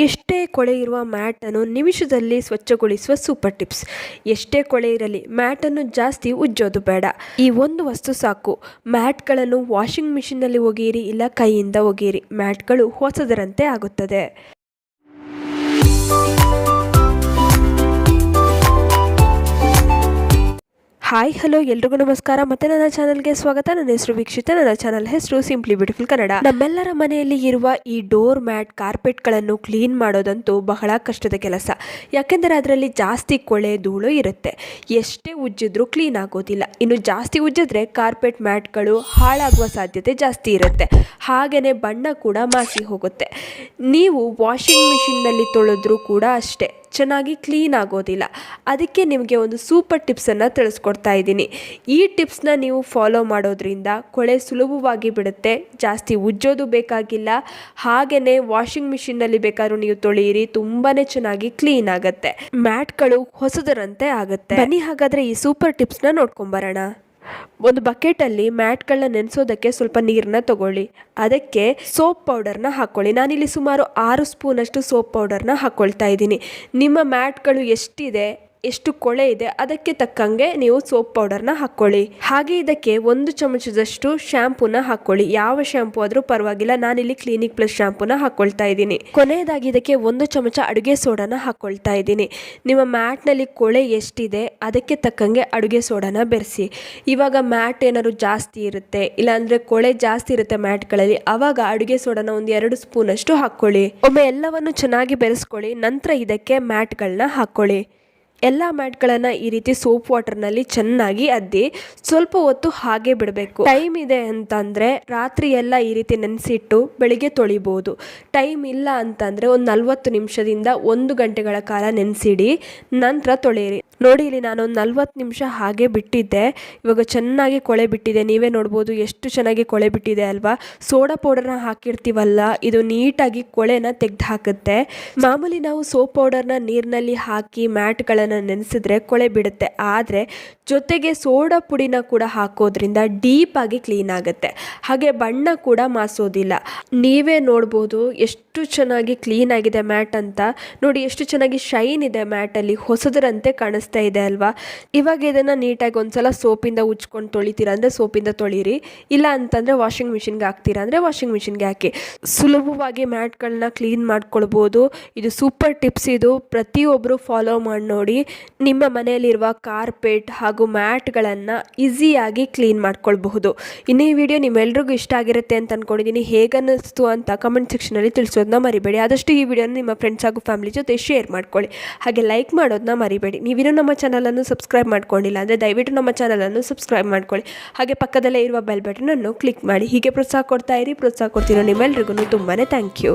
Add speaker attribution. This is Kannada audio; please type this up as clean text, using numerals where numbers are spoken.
Speaker 1: ಎಷ್ಟೇ ಕೊಳೆ ಇರುವ ಮ್ಯಾಟನ್ನು ನಿಮಿಷದಲ್ಲಿ ಸ್ವಚ್ಛಗೊಳಿಸುವ ಸೂಪರ್ ಟಿಪ್ಸ್. ಎಷ್ಟೇ ಕೊಳೆ ಇರಲಿ ಮ್ಯಾಟನ್ನು ಜಾಸ್ತಿ ಉಜ್ಜೋದು ಬೇಡ. ಈ ಒಂದು ವಸ್ತು ಸಾಕು. ಮ್ಯಾಟ್ಗಳನ್ನು ವಾಷಿಂಗ್ ಮಿಷಿನ್ನಲ್ಲಿ ಒಗೆಯಿರಿ, ಇಲ್ಲ ಕೈಯಿಂದ ಒಗೆಯಿರಿ. ಮ್ಯಾಟ್ಗಳು ಹೊಸದರಂತೆ ಆಗುತ್ತದೆ. ಹಾಯ್ ಹಲೋ ಎಲ್ರಿಗೂ ನಮಸ್ಕಾರ. ಮತ್ತೆ ನನ್ನ ಚಾನಲ್ಗೆ ಸ್ವಾಗತ. ನನ್ನ ಹೆಸರು ವೀಕ್ಷಿತ. ನನ್ನ ಚಾನಲ್ ಹೆಸರು ಸಿಂಪ್ಲಿ ಬ್ಯೂಟಿಫುಲ್ ಕನ್ನಡ. ನಮ್ಮೆಲ್ಲರ ಮನೆಯಲ್ಲಿ ಇರುವ ಈ ಡೋರ್ ಮ್ಯಾಟ್, ಕಾರ್ಪೆಟ್ಗಳನ್ನು ಕ್ಲೀನ್ ಮಾಡೋದಂತೂ ಬಹಳ ಕಷ್ಟದ ಕೆಲಸ. ಯಾಕೆಂದರೆ ಅದರಲ್ಲಿ ಜಾಸ್ತಿ ಕೊಳೆ ಧೂಳು ಇರುತ್ತೆ. ಎಷ್ಟೇ ಉಜ್ಜಿದ್ರೂ ಕ್ಲೀನ್ ಆಗೋದಿಲ್ಲ. ಇನ್ನು ಜಾಸ್ತಿ ಉಜ್ಜಿದ್ರೆ ಕಾರ್ಪೆಟ್ ಮ್ಯಾಟ್ಗಳು ಹಾಳಾಗುವ ಸಾಧ್ಯತೆ ಜಾಸ್ತಿ ಇರುತ್ತೆ. ಹಾಗೆಯೇ ಬಣ್ಣ ಕೂಡ ಮಾಸಿ ಹೋಗುತ್ತೆ. ನೀವು ವಾಷಿಂಗ್ ಮಿಷಿನ್ನಲ್ಲಿ ತೊಳೆದ್ರೂ ಕೂಡ ಅಷ್ಟೇ ಚೆನ್ನಾಗಿ ಕ್ಲೀನ್ ಆಗೋದಿಲ್ಲ. ಅದಕ್ಕೆ ನಿಮಗೆ ಒಂದು ಸೂಪರ್ ಟಿಪ್ಸನ್ನು ತಿಳಿಸ್ಕೊಡ್ತಾ ಇದ್ದೀನಿ. ಈ ಟಿಪ್ಸ್ನ ನೀವು ಫಾಲೋ ಮಾಡೋದ್ರಿಂದ ಕೊಳೆ ಸುಲಭವಾಗಿ ಬಿಡುತ್ತೆ. ಜಾಸ್ತಿ ಉಜ್ಜೋದು ಬೇಕಾಗಿಲ್ಲ. ಹಾಗೆಯೇ ವಾಷಿಂಗ್ ಮಿಷಿನ್ನಲ್ಲಿ ಬೇಕಾದ್ರೂ ನೀವು ತೊಳೆಯಿರಿ, ತುಂಬಾ ಚೆನ್ನಾಗಿ ಕ್ಲೀನ್ ಆಗುತ್ತೆ. ಮ್ಯಾಟ್ಗಳು ಹೊಸದರಂತೆ ಆಗುತ್ತೆ. ಬನ್ನಿ ಹಾಗಾದರೆ ಈ ಸೂಪರ್ ಟಿಪ್ಸ್ನ ನೋಡ್ಕೊಂಬರೋಣ. ಒಂದು ಬಕೆಟಲ್ಲಿ ಮ್ಯಾಟ್ಗಳನ್ನ ನೆನೆಸೋದಕ್ಕೆ ಸ್ವಲ್ಪ ನೀರನ್ನ ತಗೊಳ್ಳಿ. ಅದಕ್ಕೆ ಸೋಪ್ ಪೌಡರ್ನ ಹಾಕ್ಕೊಳ್ಳಿ. ನಾನಿಲ್ಲಿ ಸುಮಾರು 6 ಸ್ಪೂನಷ್ಟು ಸೋಪ್ ಪೌಡರ್ನ ಹಾಕ್ಕೊಳ್ತಾ ಇದ್ದೀನಿ. ನಿಮ್ಮ ಮ್ಯಾಟ್ಗಳು ಎಷ್ಟಿದೆ, ಎಷ್ಟು ಕೊಳೆ ಇದೆ ಅದಕ್ಕೆ ತಕ್ಕಂಗೆ ನೀವು ಸೋಪ್ ಪೌಡರ್ನ ಹಾಕ್ಕೊಳ್ಳಿ. ಹಾಗೆ ಇದಕ್ಕೆ 1 ಚಮಚದಷ್ಟು ಶ್ಯಾಂಪೂನ ಹಾಕ್ಕೊಳ್ಳಿ. ಯಾವ ಶ್ಯಾಂಪೂ ಆದರೂ ಪರವಾಗಿಲ್ಲ. ನಾನಿಲ್ಲಿ ಕ್ಲಿನಿಕ್ ಪ್ಲಸ್ ಶ್ಯಾಂಪೂನ ಹಾಕ್ಕೊಳ್ತಾ ಇದ್ದೀನಿ. ಕೊನೆಯದಾಗಿ ಇದಕ್ಕೆ 1 ಚಮಚ ಅಡುಗೆ ಸೋಡಾನ ಹಾಕ್ಕೊಳ್ತಾ ಇದ್ದೀನಿ. ನಿಮ್ಮ ಮ್ಯಾಟ್ನಲ್ಲಿ ಕೊಳೆ ಎಷ್ಟಿದೆ ಅದಕ್ಕೆ ತಕ್ಕಂಗೆ ಅಡುಗೆ ಸೋಡಾನ ಬೆರೆಸಿ. ಇವಾಗ ಮ್ಯಾಟ್ ಏನಾದ್ರು ಜಾಸ್ತಿ ಇರುತ್ತೆ, ಇಲ್ಲಾಂದರೆ ಕೊಳೆ ಜಾಸ್ತಿ ಇರುತ್ತೆ ಮ್ಯಾಟ್ಗಳಲ್ಲಿ, ಆವಾಗ ಅಡುಗೆ ಸೋಡಾನ 1-2 ಸ್ಪೂನಷ್ಟು ಹಾಕ್ಕೊಳ್ಳಿ. ಒಮ್ಮೆ ಎಲ್ಲವನ್ನು ಚೆನ್ನಾಗಿ ಬೆರೆಸ್ಕೊಳ್ಳಿ. ನಂತರ ಇದಕ್ಕೆ ಮ್ಯಾಟ್ಗಳನ್ನ ಹಾಕ್ಕೊಳ್ಳಿ. ಎಲ್ಲ ಮ್ಯಾಟ್ಗಳನ್ನು ಈ ರೀತಿ ಸೋಪ್ ವಾಟರ್ನಲ್ಲಿ ಚೆನ್ನಾಗಿ ಅದ್ದಿ ಸ್ವಲ್ಪ ಹೊತ್ತು ಹಾಗೆ ಬಿಡಬೇಕು. ಟೈಮ್ ಇದೆ ಅಂತಂದರೆ ರಾತ್ರಿ ಎಲ್ಲ ಈ ರೀತಿ ನೆನೆಸಿಟ್ಟು ಬೆಳಿಗ್ಗೆ ತೊಳಿಬೋದು. ಟೈಮ್ ಇಲ್ಲ ಅಂತಂದರೆ ಒಂದು 40 ನಿಮಿಷದಿಂದ 1 ಗಂಟೆಗಳ ಕಾಲ ನೆನೆಸಿಡಿ, ನಂತರ ತೊಳೆಯಿರಿ. ನೋಡಿ, ಇಲ್ಲಿ ನಾನೊಂದು 40 ನಿಮಿಷ ಹಾಗೆ ಬಿಟ್ಟಿದ್ದೆ. ಇವಾಗ ಚೆನ್ನಾಗಿ ಕೊಳೆ ಬಿಟ್ಟಿದೆ. ನೀವೇ ನೋಡ್ಬೋದು ಎಷ್ಟು ಚೆನ್ನಾಗಿ ಕೊಳೆ ಬಿಟ್ಟಿದೆ ಅಲ್ವಾ. ಸೋಡಾ ಪೌಡರ್ನ ಹಾಕಿರ್ತೀವಲ್ಲ, ಇದು ನೀಟಾಗಿ ಕೊಳೆನ ತೆಗೆದು ಹಾಕುತ್ತೆ. ಮಾಮೂಲಿ ನಾವು ಸೋಪ್ ಪೌಡರ್ನ ನೀರಿನಲ್ಲಿ ಹಾಕಿ ಮ್ಯಾಟ್ಗಳನ್ನು ನೆನೆಸಿದ್ರೆ ಕೊಳೆ ಬಿಡುತ್ತೆ. ಆದರೆ ಜೊತೆಗೆ ಸೋಡಾ ಪುಡಿನ ಕೂಡ ಹಾಕೋದ್ರಿಂದ ಡೀಪಾಗಿ ಕ್ಲೀನ್ ಆಗುತ್ತೆ. ಹಾಗೆ ಬಣ್ಣ ಕೂಡ ಮಾಸೋದಿಲ್ಲ. ನೀವೇ ನೋಡ್ಬೋದು ಎಷ್ಟು ಚೆನ್ನಾಗಿ ಕ್ಲೀನ್ ಆಗಿದೆ ಮ್ಯಾಟ್ ಅಂತ. ನೋಡಿ ಎಷ್ಟು ಚೆನ್ನಾಗಿ ಶೈನ್ ಇದೆ ಮ್ಯಾಟಲ್ಲಿ, ಹೊಸದರಂತೆ ಕಾಣಿಸ್ತಾ ಇದೆ ಅಲ್ವಾ. ಇವಾಗ ಇದನ್ನು ನೀಟಾಗಿ ಒಂದ್ಸಲ ಸೋಪಿಂದ ಉಜ್ಕೊಂಡು ತೊಳಿತೀರಾ ಅಂದರೆ ಸೋಪಿಂದ ತೊಳೀರಿ, ಇಲ್ಲ ಅಂತಂದರೆ ವಾಷಿಂಗ್ ಮಿಷಿನ್ಗೆ ಹಾಕ್ತೀರಾ ಅಂದರೆ ವಾಷಿಂಗ್ ಮಿಷಿನ್ಗೆ ಹಾಕಿ. ಸುಲಭವಾಗಿ ಮ್ಯಾಟ್ಗಳನ್ನ ಕ್ಲೀನ್ ಮಾಡ್ಕೊಳ್ಬೋದು. ಇದು ಸೂಪರ್ ಟಿಪ್ಸ್. ಇದು ಪ್ರತಿಯೊಬ್ಬರು ಫಾಲೋ ಮಾಡಿ ನೋಡಿ. ನಿಮ್ಮ ಮನೆಯಲ್ಲಿರುವ ಕಾರ್ಪೆಟ್ ಹಾಗೂ ಮ್ಯಾಟ್ಗಳನ್ನು ಈಸಿಯಾಗಿ ಕ್ಲೀನ್ ಮಾಡ್ಕೊಳ್ಬಹುದು. ಇನ್ನು ಈ ವಿಡಿಯೋ ನಿಮ್ಮೆಲ್ರಿಗೂ ಇಷ್ಟ ಆಗಿರುತ್ತೆ ಅಂತ ಅಂದ್ಕೊಂಡಿದ್ದೀನಿ. ಹೇಗನ್ನಿಸ್ತು ಅಂತ ಕಮೆಂಟ್ ಸೆಕ್ಷನಲ್ಲಿ ತಿಳಿಸೋದನ್ನ ಮರಿಬೇಡಿ. ಆದಷ್ಟು ಈ ವಿಡಿಯೋನ ನಿಮ್ಮ ಫ್ರೆಂಡ್ಸ್ ಹಾಗೂ ಫ್ಯಾಮಿಲಿ ಜೊತೆ ಶೇರ್ ಮಾಡ್ಕೊಳ್ಳಿ. ಹಾಗೆ ಲೈಕ್ ಮಾಡೋದನ್ನ ಮರಿಬೇಡಿ. ನೀವಿನ್ನೂ ನಮ್ಮ ಚಾನಲನ್ನು ಸಬ್ಸ್ಕ್ರೈಬ್ ಮಾಡ್ಕೊಂಡಿಲ್ಲ ಅಂದರೆ ದಯವಿಟ್ಟು ನಮ್ಮ ಚಾನಲನ್ನು ಸಬ್ಸ್ಕ್ರೈಬ್ ಮಾಡ್ಕೊಳ್ಳಿ. ಹಾಗೆ ಪಕ್ಕದಲ್ಲೇ ಇರುವ ಬೆಲ್ ಬಟನನ್ನು ಕ್ಲಿಕ್ ಮಾಡಿ. ಹೀಗೆ ಪ್ರೋತ್ಸಾಹ ಕೊಡ್ತಾ ಇರಿ. ಪ್ರೋತ್ಸಾಹ ಕೊಡ್ತಿರೋ ನಿಮ್ಮೆಲ್ರಿಗೂ ತುಂಬಾ ಥ್ಯಾಂಕ್ ಯು.